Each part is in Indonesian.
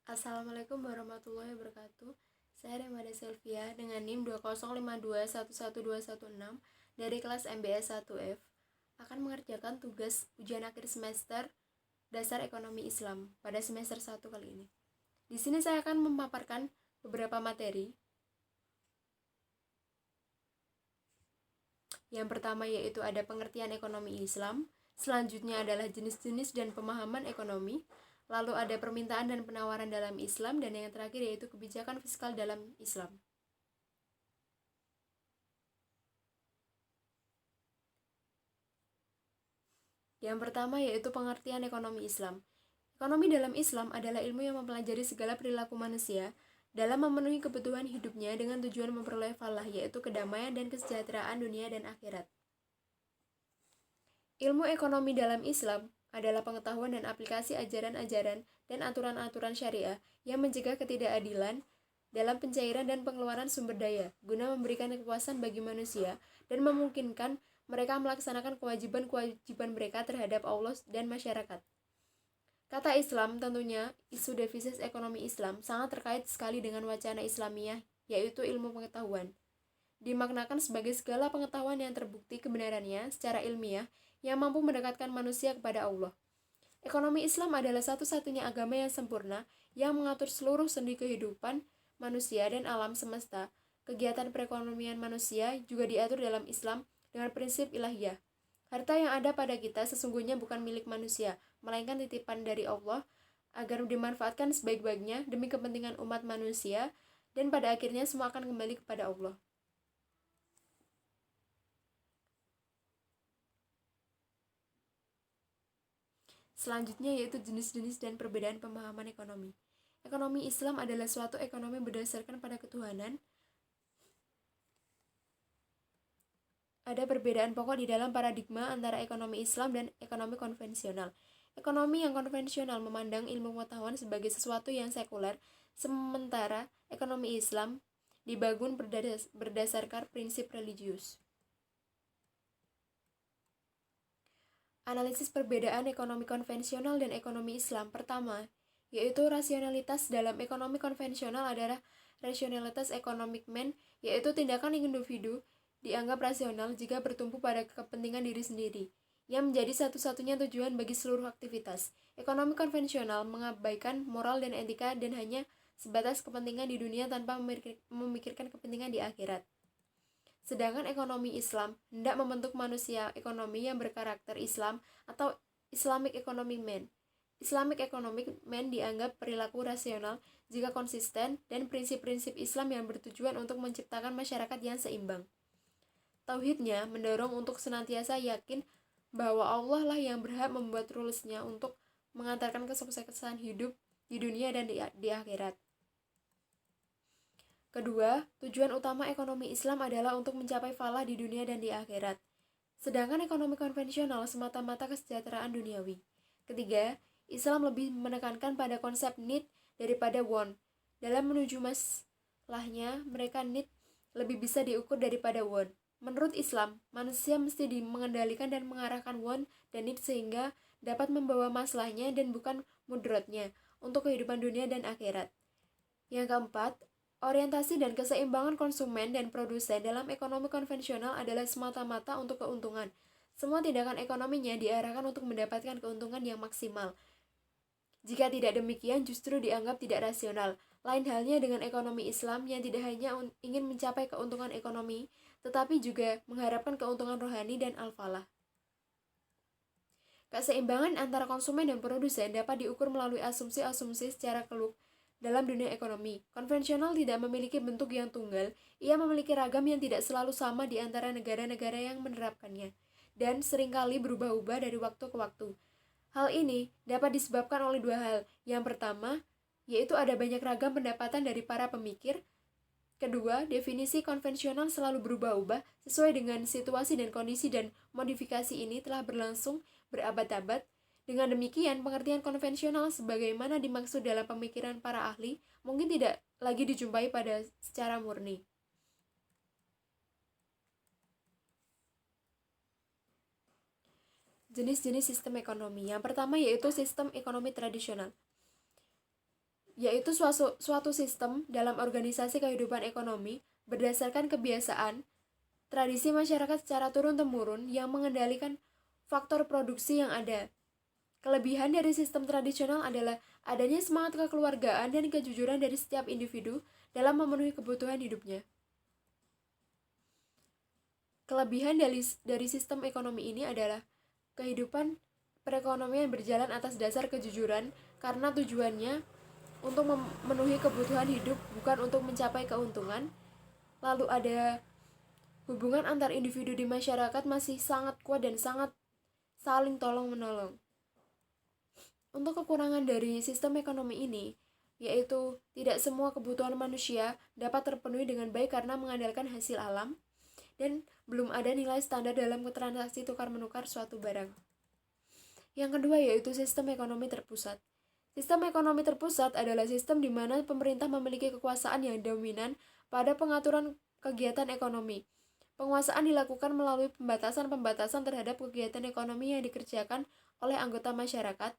Assalamualaikum warahmatullahi wabarakatuh. Saya Remada Selvia dengan NIM 205211216 dari kelas MBS 1F akan mengerjakan tugas ujian akhir semester Dasar Ekonomi Islam pada semester 1 kali ini. Di sini saya akan memaparkan beberapa materi. Yang pertama yaitu ada pengertian ekonomi Islam, selanjutnya adalah jenis-jenis dan pemahaman ekonomi, lalu ada permintaan dan penawaran dalam Islam, dan yang terakhir yaitu kebijakan fiskal dalam Islam. Yang pertama yaitu pengertian ekonomi Islam. Ekonomi dalam Islam adalah ilmu yang mempelajari segala perilaku manusia dalam memenuhi kebutuhan hidupnya dengan tujuan memperoleh falah, yaitu kedamaian dan kesejahteraan dunia dan akhirat. Ilmu ekonomi dalam Islam adalah pengetahuan dan aplikasi ajaran-ajaran dan aturan-aturan syariah yang mencegah ketidakadilan dalam pencairan dan pengeluaran sumber daya guna memberikan kepuasan bagi manusia dan memungkinkan mereka melaksanakan kewajiban-kewajiban mereka terhadap Allah dan masyarakat. Kata Islam tentunya isu defisit ekonomi Islam sangat terkait sekali dengan wacana Islamiyah, yaitu ilmu pengetahuan. Dimaknakan sebagai segala pengetahuan yang terbukti kebenarannya secara ilmiah yang mampu mendekatkan manusia kepada Allah. Ekonomi Islam adalah satu-satunya agama yang sempurna yang mengatur seluruh sendi kehidupan manusia dan alam semesta. Kegiatan perekonomian manusia juga diatur dalam Islam dengan prinsip ilahiyah. Harta yang ada pada kita sesungguhnya bukan milik manusia, melainkan titipan dari Allah agar dimanfaatkan sebaik-baiknya demi kepentingan umat manusia, dan pada akhirnya semua akan kembali kepada Allah. Selanjutnya yaitu jenis-jenis dan perbedaan pemahaman ekonomi. Ekonomi Islam adalah suatu ekonomi berdasarkan pada ketuhanan. Ada perbedaan pokok di dalam paradigma antara ekonomi Islam dan ekonomi konvensional. Ekonomi yang konvensional memandang ilmu pengetahuan sebagai sesuatu yang sekuler, sementara ekonomi Islam dibangun berdasarkan prinsip religius. Analisis perbedaan ekonomi konvensional dan ekonomi Islam. Pertama, yaitu rasionalitas dalam ekonomi konvensional adalah rasionalitas economic man, yaitu tindakan individu dianggap rasional jika bertumpu pada kepentingan diri sendiri, yang menjadi satu-satunya tujuan bagi seluruh aktivitas. Ekonomi konvensional mengabaikan moral dan etika dan hanya sebatas kepentingan di dunia tanpa memikirkan kepentingan di akhirat. Sedangkan ekonomi Islam hendak membentuk manusia ekonomi yang berkarakter Islam atau Islamic Economic Man. Islamic Economic Man dianggap perilaku rasional jika konsisten dan prinsip-prinsip Islam yang bertujuan untuk menciptakan masyarakat yang seimbang. Tauhidnya mendorong untuk senantiasa yakin bahwa Allah lah yang berhak membuat rules-nya untuk mengantarkan kesuksesan hidup di dunia dan di akhirat. Kedua, tujuan utama ekonomi Islam adalah untuk mencapai falah di dunia dan di akhirat. Sedangkan ekonomi konvensional semata-mata kesejahteraan duniawi. Ketiga, Islam lebih menekankan pada konsep need daripada want. Dalam menuju maslahnya, mereka need lebih bisa diukur daripada want. Menurut Islam, manusia mesti mengendalikan dan mengarahkan want dan need sehingga dapat membawa maslahnya dan bukan mudaratnya untuk kehidupan dunia dan akhirat. Yang keempat, orientasi dan keseimbangan konsumen dan produsen dalam ekonomi konvensional adalah semata-mata untuk keuntungan. Semua tindakan ekonominya diarahkan untuk mendapatkan keuntungan yang maksimal. Jika tidak demikian, justru dianggap tidak rasional. Lain halnya dengan ekonomi Islam yang tidak hanya ingin mencapai keuntungan ekonomi, tetapi juga mengharapkan keuntungan rohani dan al-falah. Keseimbangan antara konsumen dan produsen dapat diukur melalui asumsi-asumsi secara keluk. Dalam dunia ekonomi, konvensional tidak memiliki bentuk yang tunggal, ia memiliki ragam yang tidak selalu sama di antara negara-negara yang menerapkannya, dan seringkali berubah-ubah dari waktu ke waktu. Hal ini dapat disebabkan oleh dua hal. Yang pertama, yaitu ada banyak ragam pendapatan dari para pemikir. Kedua, definisi konvensional selalu berubah-ubah sesuai dengan situasi dan kondisi, dan modifikasi ini telah berlangsung berabad-abad. Dengan demikian, pengertian konvensional sebagaimana dimaksud dalam pemikiran para ahli mungkin tidak lagi dijumpai pada secara murni. Jenis-jenis sistem ekonomi. Yang pertama yaitu sistem ekonomi tradisional. yaitu suatu sistem dalam organisasi kehidupan ekonomi berdasarkan kebiasaan, tradisi masyarakat secara turun-temurun yang mengendalikan faktor produksi yang ada. Kelebihan dari sistem tradisional adalah adanya semangat kekeluargaan dan kejujuran dari setiap individu dalam memenuhi kebutuhan hidupnya. Kelebihan dari sistem ekonomi ini adalah kehidupan perekonomian berjalan atas dasar kejujuran karena tujuannya untuk memenuhi kebutuhan hidup, bukan untuk mencapai keuntungan. Lalu ada hubungan antar individu di masyarakat masih sangat kuat dan sangat saling tolong-menolong. Untuk kekurangan dari sistem ekonomi ini, yaitu tidak semua kebutuhan manusia dapat terpenuhi dengan baik karena mengandalkan hasil alam, dan belum ada nilai standar dalam transaksi tukar-menukar suatu barang. Yang kedua yaitu sistem ekonomi terpusat. Sistem ekonomi terpusat adalah sistem di mana pemerintah memiliki kekuasaan yang dominan pada pengaturan kegiatan ekonomi. Penguasaan dilakukan melalui pembatasan-pembatasan terhadap kegiatan ekonomi yang dikerjakan oleh anggota masyarakat.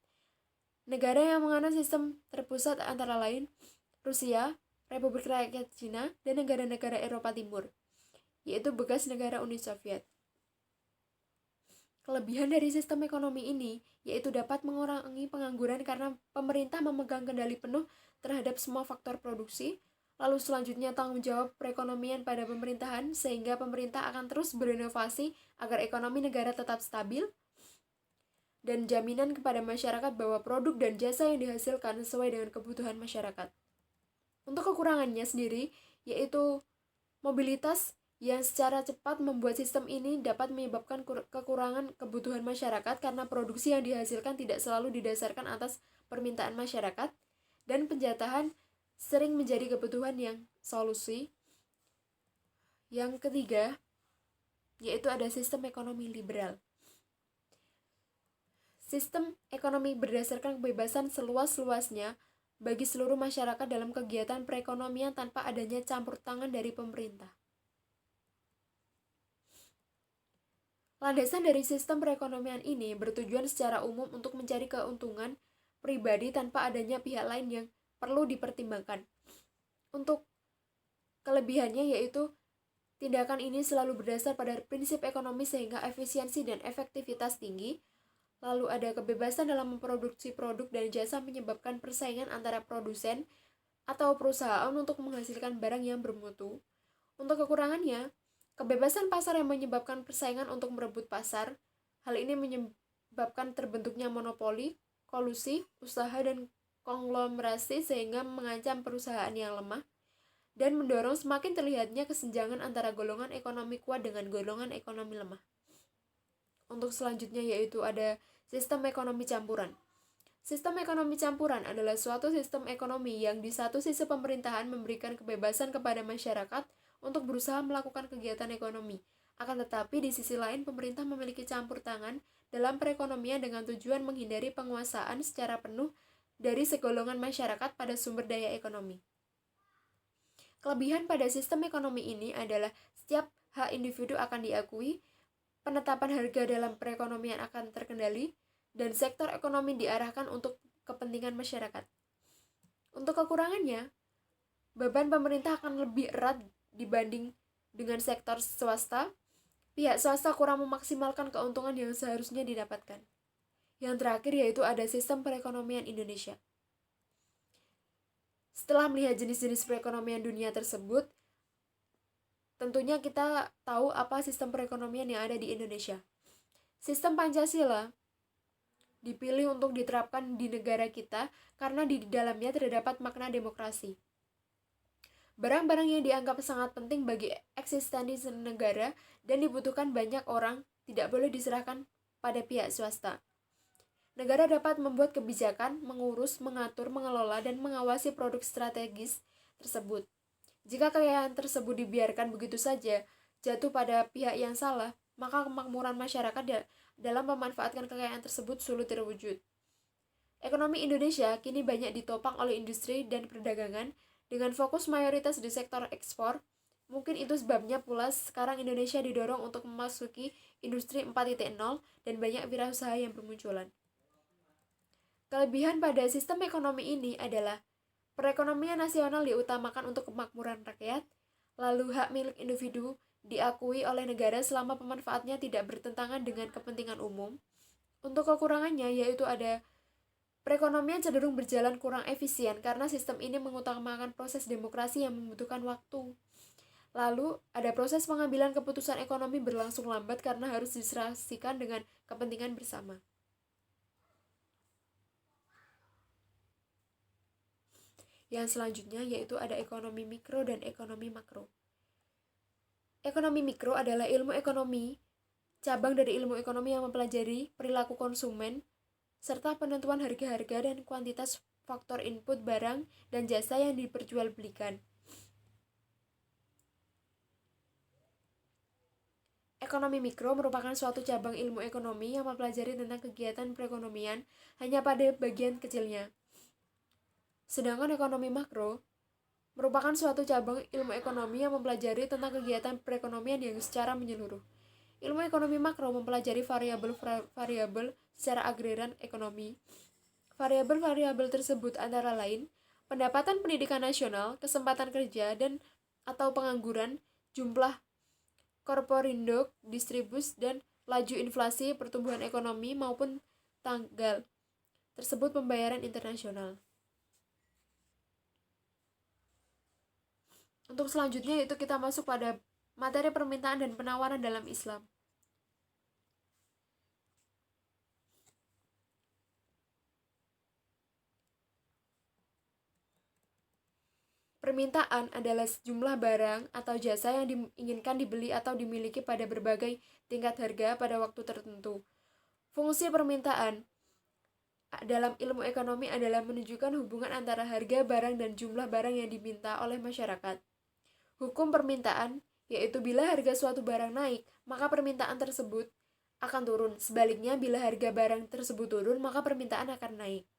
Negara yang menganut sistem terpusat antara lain Rusia, Republik Rakyat Cina, dan negara-negara Eropa Timur, yaitu bekas negara Uni Soviet. Kelebihan dari sistem ekonomi ini yaitu dapat mengurangi pengangguran karena pemerintah memegang kendali penuh terhadap semua faktor produksi. Lalu selanjutnya tanggung jawab perekonomian pada pemerintahan sehingga pemerintah akan terus berinovasi agar ekonomi negara tetap stabil, dan jaminan kepada masyarakat bahwa produk dan jasa yang dihasilkan sesuai dengan kebutuhan masyarakat. Untuk kekurangannya sendiri yaitu mobilitas yang secara cepat membuat sistem ini dapat menyebabkan kekurangan kebutuhan masyarakat karena produksi yang dihasilkan tidak selalu didasarkan atas permintaan masyarakat, dan penjatahan sering menjadi kebutuhan yang solusi. Yang ketiga, yaitu ada sistem ekonomi liberal. Sistem ekonomi berdasarkan kebebasan seluas-luasnya bagi seluruh masyarakat dalam kegiatan perekonomian tanpa adanya campur tangan dari pemerintah. Landasan dari sistem perekonomian ini bertujuan secara umum untuk mencari keuntungan pribadi tanpa adanya pihak lain yang perlu dipertimbangkan. Untuk kelebihannya yaitu tindakan ini selalu berdasar pada prinsip ekonomi sehingga efisiensi dan efektivitas tinggi. Lalu ada kebebasan dalam memproduksi produk dan jasa menyebabkan persaingan antara produsen atau perusahaan untuk menghasilkan barang yang bermutu. Untuk kekurangannya, kebebasan pasar yang menyebabkan persaingan untuk merebut pasar. Hal ini menyebabkan terbentuknya monopoli, kolusi, usaha, dan konglomerasi sehingga mengancam perusahaan yang lemah dan mendorong semakin terlihatnya kesenjangan antara golongan ekonomi kuat dengan golongan ekonomi lemah. Untuk selanjutnya yaitu ada sistem ekonomi campuran. Sistem ekonomi campuran adalah suatu sistem ekonomi yang di satu sisi pemerintahan memberikan kebebasan kepada masyarakat untuk berusaha melakukan kegiatan ekonomi. Akan tetapi di sisi lain pemerintah memiliki campur tangan dalam perekonomian dengan tujuan menghindari penguasaan secara penuh dari segolongan masyarakat pada sumber daya ekonomi. Kelebihan pada sistem ekonomi ini adalah setiap hak individu akan diakui, penetapan harga dalam perekonomian akan terkendali, dan sektor ekonomi diarahkan untuk kepentingan masyarakat. Untuk kekurangannya, beban pemerintah akan lebih erat dibanding dengan sektor swasta. Pihak swasta kurang memaksimalkan keuntungan yang seharusnya didapatkan. Yang terakhir yaitu ada sistem perekonomian Indonesia. Setelah melihat jenis-jenis perekonomian dunia tersebut, tentunya kita tahu apa sistem perekonomian yang ada di Indonesia. Sistem Pancasila dipilih untuk diterapkan di negara kita karena di dalamnya terdapat makna demokrasi. Barang-barang yang dianggap sangat penting bagi eksistensi negara dan dibutuhkan banyak orang tidak boleh diserahkan pada pihak swasta. Negara dapat membuat kebijakan, mengurus, mengatur, mengelola, dan mengawasi produk strategis tersebut. Jika kekayaan tersebut dibiarkan begitu saja jatuh pada pihak yang salah, maka kemakmuran masyarakat dalam memanfaatkan kekayaan tersebut sulit terwujud. Ekonomi Indonesia kini banyak ditopang oleh industri dan perdagangan dengan fokus mayoritas di sektor ekspor. Mungkin itu sebabnya pula sekarang Indonesia didorong untuk memasuki industri 4.0 dan banyak wirausaha yang bermunculan. Kelebihan pada sistem ekonomi ini adalah Perekonomian nasional diutamakan untuk kemakmuran rakyat, lalu hak milik individu diakui oleh negara selama pemanfaatnya tidak bertentangan dengan kepentingan umum. Untuk kekurangannya yaitu ada perekonomian cenderung berjalan kurang efisien karena sistem ini mengutamakan proses demokrasi yang membutuhkan waktu. Lalu, ada proses pengambilan keputusan ekonomi berlangsung lambat karena harus diserasikan dengan kepentingan bersama. Yang selanjutnya yaitu ada ekonomi mikro dan ekonomi makro. Ekonomi mikro adalah ilmu ekonomi, cabang dari ilmu ekonomi yang mempelajari perilaku konsumen, serta penentuan harga-harga dan kuantitas faktor input barang dan jasa yang diperjualbelikan. Ekonomi mikro merupakan suatu cabang ilmu ekonomi yang mempelajari tentang kegiatan perekonomian hanya pada bagian kecilnya. Sedangkan ekonomi makro merupakan suatu cabang ilmu ekonomi yang mempelajari tentang kegiatan perekonomian yang secara menyeluruh. Ilmu ekonomi makro mempelajari variabel-variabel secara agrarian ekonomi. Variabel-variabel tersebut antara lain pendapatan pendidikan nasional, kesempatan kerja dan atau pengangguran, jumlah korporindo, distribusi dan laju inflasi, pertumbuhan ekonomi maupun tanggal tersebut pembayaran internasional. Untuk selanjutnya yaitu kita masuk pada materi permintaan dan penawaran dalam Islam. Permintaan adalah sejumlah barang atau jasa yang diinginkan dibeli atau dimiliki pada berbagai tingkat harga pada waktu tertentu. Fungsi permintaan dalam ilmu ekonomi adalah menunjukkan hubungan antara harga barang dan jumlah barang yang diminta oleh masyarakat. Hukum permintaan, yaitu bila harga suatu barang naik, maka permintaan tersebut akan turun. Sebaliknya, bila harga barang tersebut turun, maka permintaan akan naik.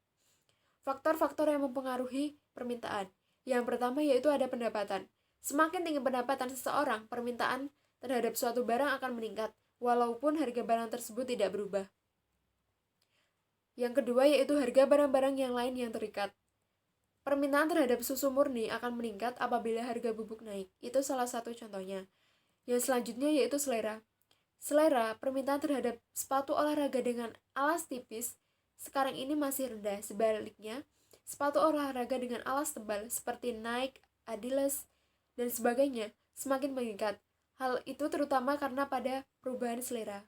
Faktor-faktor yang mempengaruhi permintaan. Yang pertama yaitu ada pendapatan. Semakin tinggi pendapatan seseorang, permintaan terhadap suatu barang akan meningkat, walaupun harga barang tersebut tidak berubah. Yang kedua yaitu harga barang-barang yang lain yang terikat. Permintaan terhadap susu murni akan meningkat apabila harga bubuk naik. Itu salah satu contohnya. Yang selanjutnya yaitu selera. Selera, permintaan terhadap sepatu olahraga dengan alas tipis sekarang ini masih rendah. Sebaliknya, sepatu olahraga dengan alas tebal seperti Nike, Adidas, dan sebagainya semakin meningkat. Hal itu terutama karena pada perubahan selera.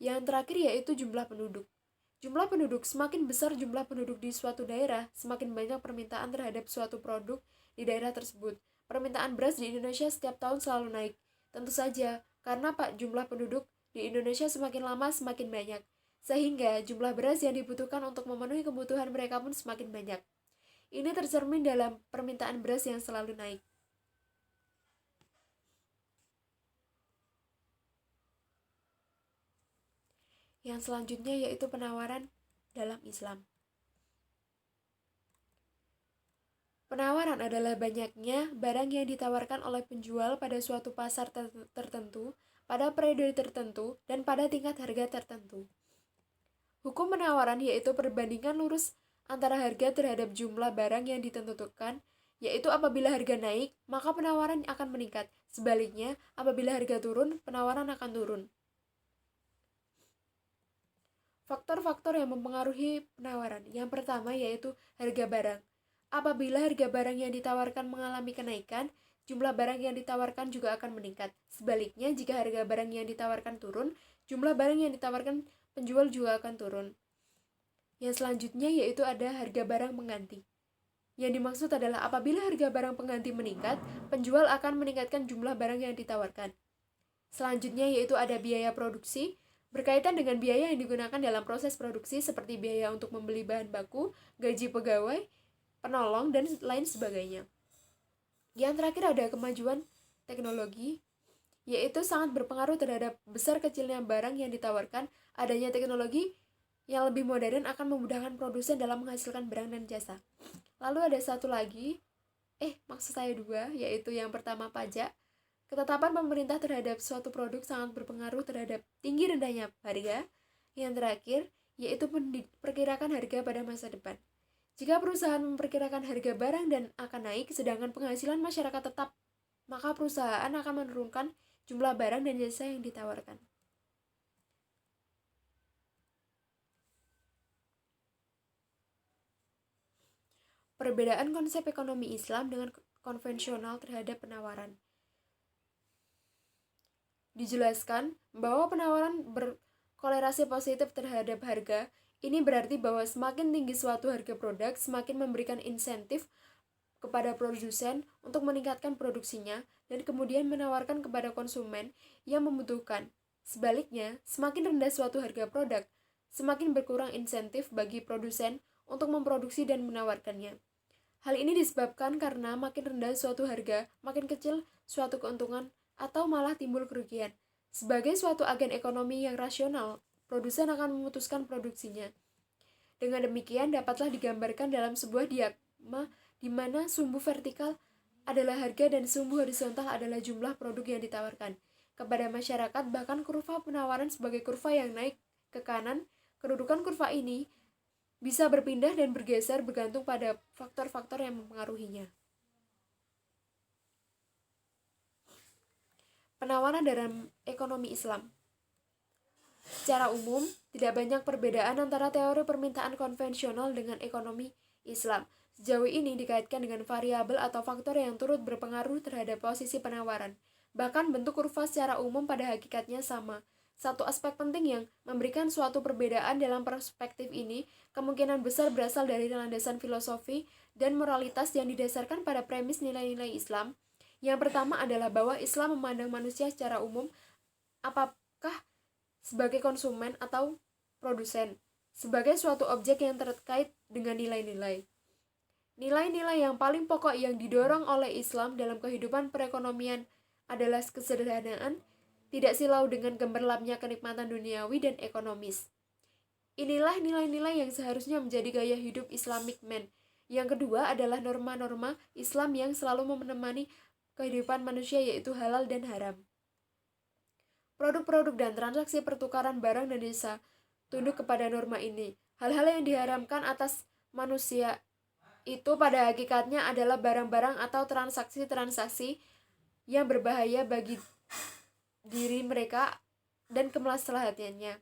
Yang terakhir yaitu jumlah penduduk. Jumlah penduduk, semakin besar jumlah penduduk di suatu daerah, semakin banyak permintaan terhadap suatu produk di daerah tersebut. Permintaan beras di Indonesia setiap tahun selalu naik. Tentu saja, karena jumlah penduduk di Indonesia semakin lama semakin banyak. Sehingga jumlah beras yang dibutuhkan untuk memenuhi kebutuhan mereka pun semakin banyak. Ini tercermin dalam permintaan beras yang selalu naik. Yang selanjutnya yaitu penawaran dalam Islam. Penawaran adalah banyaknya barang yang ditawarkan oleh penjual pada suatu pasar tertentu, pada periode tertentu, dan pada tingkat harga tertentu. Hukum penawaran yaitu perbandingan lurus antara harga terhadap jumlah barang yang ditentukan, yaitu apabila harga naik, maka penawaran akan meningkat. Sebaliknya, apabila harga turun, penawaran akan turun. Faktor-faktor yang mempengaruhi penawaran. Yang pertama yaitu harga barang. Apabila harga barang yang ditawarkan mengalami kenaikan, jumlah barang yang ditawarkan juga akan meningkat. Sebaliknya, jika harga barang yang ditawarkan turun, jumlah barang yang ditawarkan penjual juga akan turun. Yang selanjutnya yaitu ada harga barang pengganti. Yang dimaksud adalah apabila harga barang pengganti meningkat, penjual akan meningkatkan jumlah barang yang ditawarkan. Selanjutnya yaitu ada biaya produksi, berkaitan dengan biaya yang digunakan dalam proses produksi seperti biaya untuk membeli bahan baku, gaji pegawai, penolong, dan lain sebagainya. Yang terakhir ada kemajuan teknologi, yaitu sangat berpengaruh terhadap besar kecilnya barang yang ditawarkan. Adanya teknologi yang lebih modern akan memudahkan produsen dalam menghasilkan barang dan jasa. Lalu ada satu lagi, maksud saya dua, yaitu yang pertama pajak. Ketetapan pemerintah terhadap suatu produk sangat berpengaruh terhadap tinggi rendahnya harga. Yang terakhir, yaitu perkirakan harga pada masa depan. Jika perusahaan memperkirakan harga barang dan akan naik, sedangkan penghasilan masyarakat tetap, maka perusahaan akan menurunkan jumlah barang dan jasa yang ditawarkan. Perbedaan konsep ekonomi Islam dengan konvensional terhadap penawaran. Dijelaskan bahwa penawaran berkorelasi positif terhadap harga. Ini berarti bahwa semakin tinggi suatu harga produk, semakin memberikan insentif kepada produsen untuk meningkatkan produksinya dan kemudian menawarkan kepada konsumen yang membutuhkan. Sebaliknya, semakin rendah suatu harga produk, semakin berkurang insentif bagi produsen untuk memproduksi dan menawarkannya. Hal ini disebabkan karena makin rendah suatu harga, makin kecil suatu keuntungan atau malah timbul kerugian. Sebagai suatu agen ekonomi yang rasional, produsen akan memutuskan produksinya. Dengan demikian dapatlah digambarkan dalam sebuah diagram di mana sumbu vertikal adalah harga dan sumbu horizontal adalah jumlah produk yang ditawarkan kepada masyarakat. Bahkan kurva penawaran sebagai kurva yang naik ke kanan. Kedudukan kurva ini bisa berpindah dan bergeser bergantung pada faktor-faktor yang mempengaruhinya. Penawaran dalam ekonomi Islam. Secara umum, tidak banyak perbedaan antara teori permintaan konvensional dengan ekonomi Islam. Sejauh ini dikaitkan dengan variabel atau faktor yang turut berpengaruh terhadap posisi penawaran. Bahkan bentuk kurva secara umum pada hakikatnya sama. Satu aspek penting yang memberikan suatu perbedaan dalam perspektif ini kemungkinan besar berasal dari landasan filosofi dan moralitas yang didasarkan pada premis nilai-nilai Islam. Yang pertama adalah bahwa Islam memandang manusia secara umum, apakah sebagai konsumen atau produsen, sebagai suatu objek yang terkait dengan nilai-nilai. Nilai-nilai yang paling pokok yang didorong oleh Islam dalam kehidupan perekonomian adalah kesederhanaan, tidak silau dengan gemerlapnya kenikmatan duniawi dan ekonomis. Inilah nilai-nilai yang seharusnya menjadi gaya hidup Islamic man. Yang kedua adalah norma-norma Islam yang selalu menemani kehidupan manusia, yaitu halal dan haram. Produk-produk dan transaksi pertukaran barang dan jasa tunduk kepada norma ini. Hal-hal yang diharamkan atas manusia itu pada hakikatnya adalah barang-barang atau transaksi-transaksi yang berbahaya bagi diri mereka dan kemaslahatannya.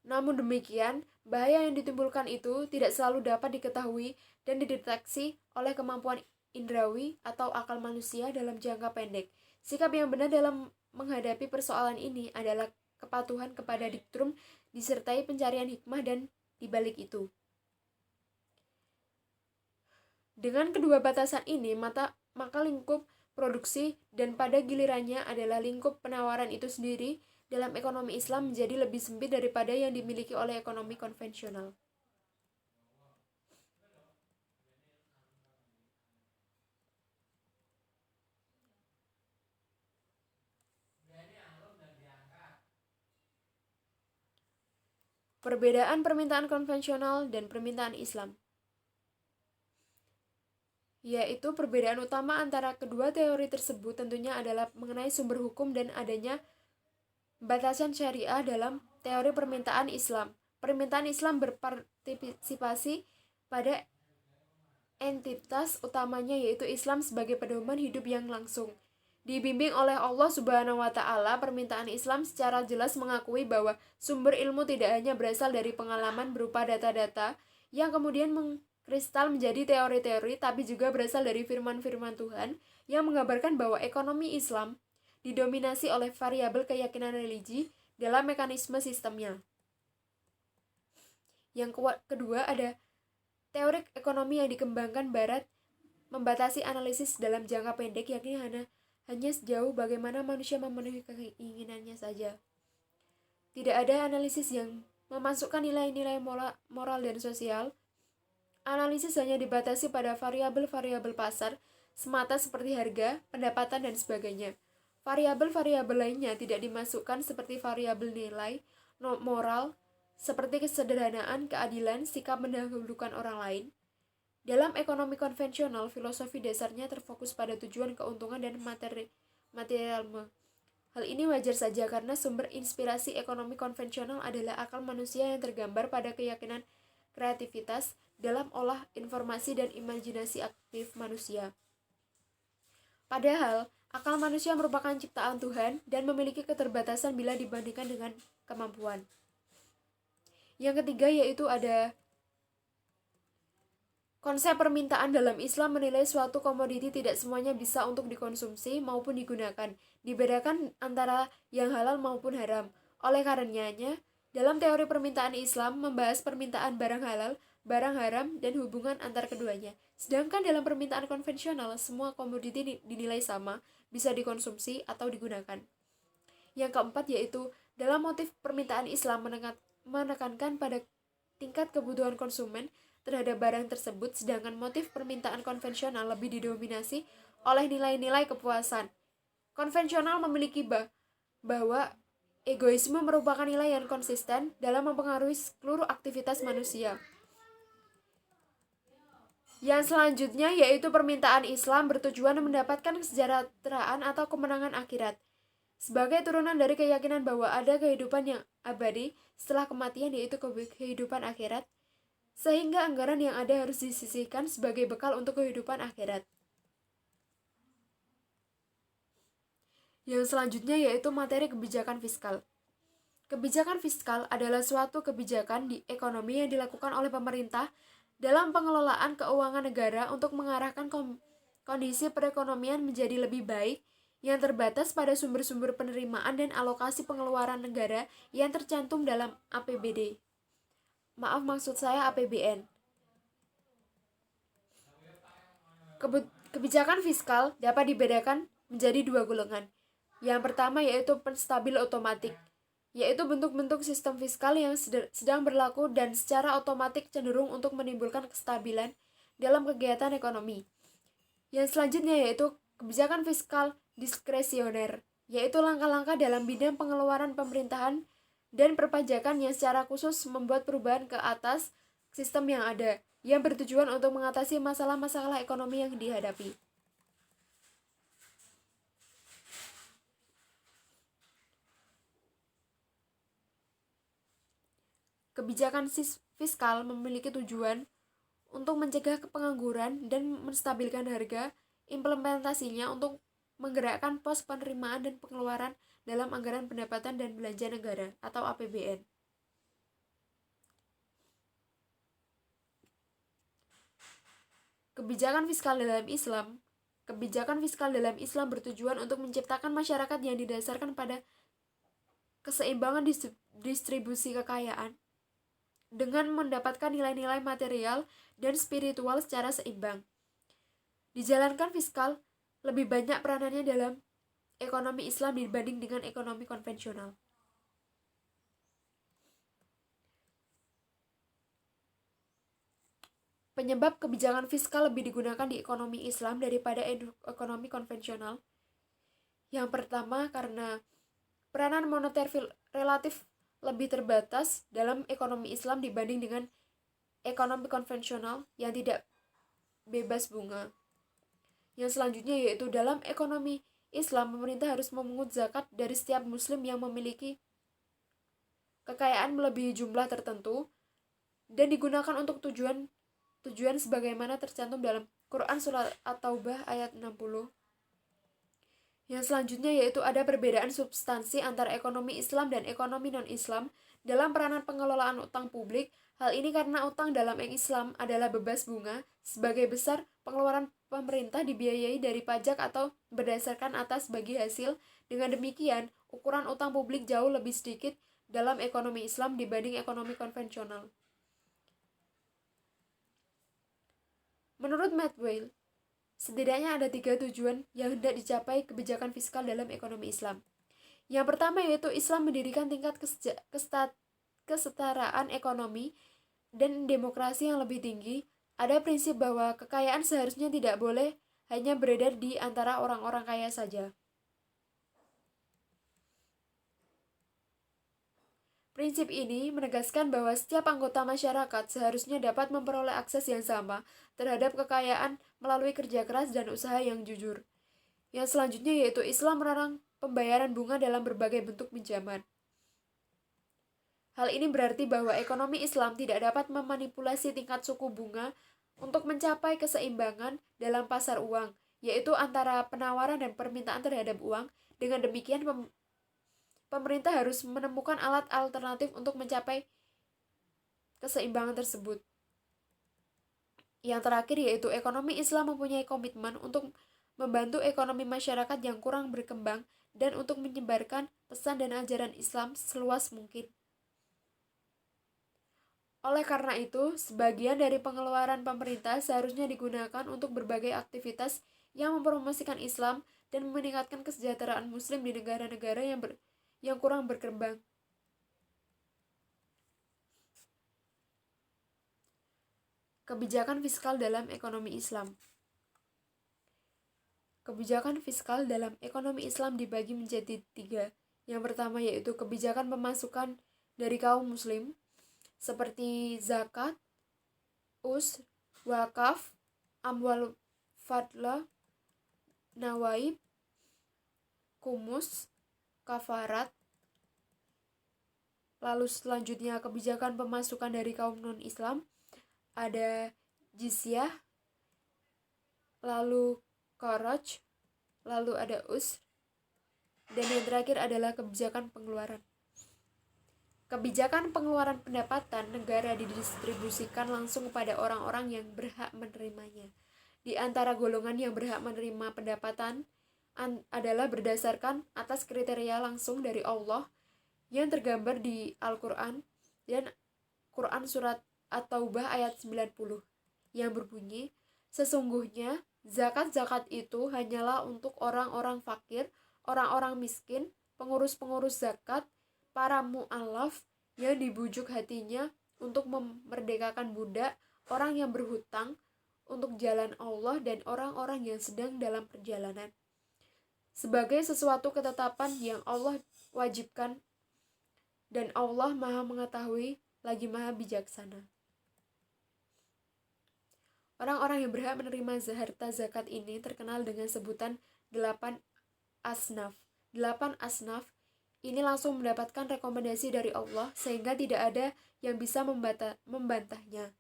Namun demikian, bahaya yang ditimbulkan itu tidak selalu dapat diketahui dan dideteksi oleh kemampuan indrawi atau akal manusia dalam jangka pendek. Sikap yang benar dalam menghadapi persoalan ini adalah kepatuhan kepada diktrum disertai pencarian hikmah dan dibalik itu. Dengan kedua batasan ini, maka lingkup produksi dan pada gilirannya adalah lingkup penawaran itu sendiri dalam ekonomi Islam menjadi lebih sempit daripada yang dimiliki oleh ekonomi konvensional. Perbedaan permintaan konvensional dan permintaan Islam, yaitu perbedaan utama antara kedua teori tersebut tentunya adalah mengenai sumber hukum dan adanya batasan syariah dalam teori permintaan Islam. Permintaan Islam berpartisipasi pada entitas utamanya, yaitu Islam sebagai pedoman hidup yang langsung. Dibimbing oleh Allah Subhanahu wa Ta'ala, permintaan Islam secara jelas mengakui bahwa sumber ilmu tidak hanya berasal dari pengalaman berupa data-data yang kemudian mengkristal menjadi teori-teori, tapi juga berasal dari firman-firman Tuhan yang menggambarkan bahwa ekonomi Islam didominasi oleh variabel keyakinan religi dalam mekanisme sistemnya. Yang kedua ada teori ekonomi yang dikembangkan Barat membatasi analisis dalam jangka pendek, yakni hanya sejauh bagaimana manusia memenuhi keinginannya saja. Tidak ada analisis yang memasukkan nilai-nilai moral dan sosial. Analisis hanya dibatasi pada variabel-variabel pasar semata seperti harga, pendapatan, dan sebagainya. Variabel-variabel lainnya tidak dimasukkan seperti variabel nilai moral seperti kesederhanaan, keadilan, sikap mendahulukan orang lain. Dalam ekonomi konvensional, filosofi dasarnya terfokus pada tujuan, keuntungan, dan materialisme. Hal ini wajar saja karena sumber inspirasi ekonomi konvensional adalah akal manusia yang tergambar pada keyakinan kreativitas dalam olah informasi dan imajinasi aktif manusia. Padahal, akal manusia merupakan ciptaan Tuhan dan memiliki keterbatasan bila dibandingkan dengan kemampuan. Yang ketiga yaitu ada konsep permintaan. Dalam Islam menilai suatu komoditi tidak semuanya bisa untuk dikonsumsi maupun digunakan. Dibedakan antara yang halal maupun haram. Oleh karenanya, dalam teori permintaan Islam membahas permintaan barang halal, barang haram, dan hubungan antar keduanya. Sedangkan dalam permintaan konvensional, semua komoditi dinilai sama, bisa dikonsumsi atau digunakan. Yang keempat yaitu dalam motif permintaan Islam menekankan pada tingkat kebutuhan konsumen terhadap barang tersebut, sedangkan motif permintaan konvensional lebih didominasi oleh nilai-nilai kepuasan. Konvensional memiliki bahwa egoisme merupakan nilai yang konsisten dalam mempengaruhi seluruh aktivitas manusia. Yang selanjutnya yaitu permintaan Islam bertujuan mendapatkan kesejahteraan atau kemenangan akhirat. Sebagai turunan dari keyakinan bahwa ada kehidupan yang abadi setelah kematian yaitu kehidupan akhirat, sehingga anggaran yang ada harus disisihkan sebagai bekal untuk kehidupan akhirat. Yang selanjutnya yaitu materi kebijakan fiskal. Kebijakan fiskal adalah suatu kebijakan di ekonomi yang dilakukan oleh pemerintah dalam pengelolaan keuangan negara untuk mengarahkan kondisi perekonomian menjadi lebih baik yang terbatas pada sumber-sumber penerimaan dan alokasi pengeluaran negara yang tercantum dalam APBD. Maksud saya APBN. Kebijakan fiskal dapat dibedakan menjadi dua golongan. Yang pertama yaitu penstabil otomatik, yaitu bentuk-bentuk sistem fiskal yang sedang berlaku dan secara otomatis cenderung untuk menimbulkan kestabilan dalam kegiatan ekonomi. Yang selanjutnya yaitu kebijakan fiskal diskresioner, yaitu langkah-langkah dalam bidang pengeluaran pemerintahan dan perpajakan yang secara khusus membuat perubahan ke atas sistem yang ada, yang bertujuan untuk mengatasi masalah-masalah ekonomi yang dihadapi. Kebijakan fiskal memiliki tujuan untuk mencegah pengangguran dan menstabilkan harga. Implementasinya untuk menggerakkan pos penerimaan dan pengeluaran dalam anggaran pendapatan dan belanja negara atau APBN. Kebijakan fiskal dalam Islam bertujuan untuk menciptakan masyarakat yang didasarkan pada keseimbangan distribusi kekayaan dengan mendapatkan nilai-nilai material dan spiritual secara seimbang. Dijalankan fiskal lebih banyak peranannya dalam ekonomi Islam dibanding dengan ekonomi konvensional. Penyebab kebijakan fiskal lebih digunakan di ekonomi Islam daripada ekonomi konvensional. Yang pertama karena peranan moneter relatif lebih terbatas dalam ekonomi Islam dibanding dengan ekonomi konvensional yang tidak bebas bunga. Yang selanjutnya yaitu dalam ekonomi Islam, pemerintah harus memungut zakat dari setiap muslim yang memiliki kekayaan melebihi jumlah tertentu dan digunakan untuk tujuan sebagaimana tercantum dalam Quran Surat At-Taubah ayat 60. Yang selanjutnya yaitu ada perbedaan substansi antara ekonomi Islam dan ekonomi non-Islam dalam peranan pengelolaan utang publik. Hal ini karena utang dalam Islam adalah bebas bunga, sebagai besar pengeluaran pemerintah dibiayai dari pajak atau berdasarkan atas bagi hasil. Dengan demikian, ukuran utang publik jauh lebih sedikit dalam ekonomi Islam dibanding ekonomi konvensional. Menurut Matt Weil, setidaknya ada 3 tujuan yang hendak dicapai kebijakan fiskal dalam ekonomi Islam. Yang pertama yaitu Islam mendirikan tingkat kesetaraan ekonomi dan demokrasi yang lebih tinggi. Ada prinsip bahwa kekayaan seharusnya tidak boleh hanya beredar di antara orang-orang kaya saja. Prinsip ini menegaskan bahwa setiap anggota masyarakat seharusnya dapat memperoleh akses yang sama terhadap kekayaan melalui kerja keras dan usaha yang jujur. Yang selanjutnya yaitu Islam melarang pembayaran bunga dalam berbagai bentuk pinjaman. Hal ini berarti bahwa ekonomi Islam tidak dapat memanipulasi tingkat suku bunga untuk mencapai keseimbangan dalam pasar uang, yaitu antara penawaran dan permintaan terhadap uang. Dengan demikian, pemerintah harus menemukan alat alternatif untuk mencapai keseimbangan tersebut. Yang terakhir yaitu ekonomi Islam mempunyai komitmen untuk membantu ekonomi masyarakat yang kurang berkembang dan untuk menyebarkan pesan dan ajaran Islam seluas mungkin. Oleh karena itu, sebagian dari pengeluaran pemerintah seharusnya digunakan untuk berbagai aktivitas yang mempromosikan Islam dan meningkatkan kesejahteraan Muslim di negara-negara yang kurang berkembang. Kebijakan fiskal dalam ekonomi Islam. Kebijakan fiskal dalam ekonomi Islam dibagi menjadi 3. Yang pertama yaitu kebijakan pemasukan dari kaum Muslim, seperti zakat, wakaf, amwal fadlah, nawaib, kumus, kafarat. Lalu selanjutnya kebijakan pemasukan dari kaum non-Islam, ada jizyah, lalu kharaj, lalu ada dan yang terakhir adalah kebijakan pengeluaran. Kebijakan pengeluaran pendapatan negara didistribusikan langsung kepada orang-orang yang berhak menerimanya. Di antara golongan yang berhak menerima pendapatan adalah berdasarkan atas kriteria langsung dari Allah yang tergambar di Al-Quran dan Quran surat At-Taubah ayat 90 yang berbunyi, sesungguhnya zakat-zakat itu hanyalah untuk orang-orang fakir, orang-orang miskin, pengurus-pengurus zakat, para mu'alaf yang dibujuk hatinya untuk memerdekakan budak, orang yang berhutang untuk jalan Allah, dan orang-orang yang sedang dalam perjalanan, sebagai sesuatu ketetapan yang Allah wajibkan, dan Allah Maha Mengetahui lagi Maha Bijaksana. Orang-orang yang berhak menerima harta zakat ini terkenal dengan sebutan 8 asnaf. 8 asnaf ini langsung mendapatkan rekomendasi dari Allah sehingga tidak ada yang bisa membantahnya.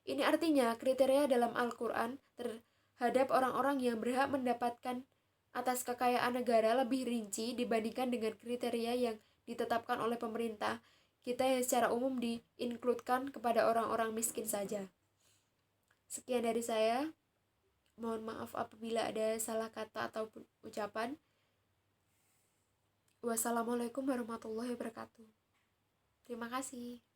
Ini artinya kriteria dalam Al-Quran terhadap orang-orang yang berhak mendapatkan atas kekayaan negara lebih rinci dibandingkan dengan kriteria yang ditetapkan oleh pemerintah kita yang secara umum diinkludkan kepada orang-orang miskin saja. Sekian dari saya. Mohon maaf apabila ada salah kata ataupun ucapan. Wassalamualaikum warahmatullahi wabarakatuh. Terima kasih.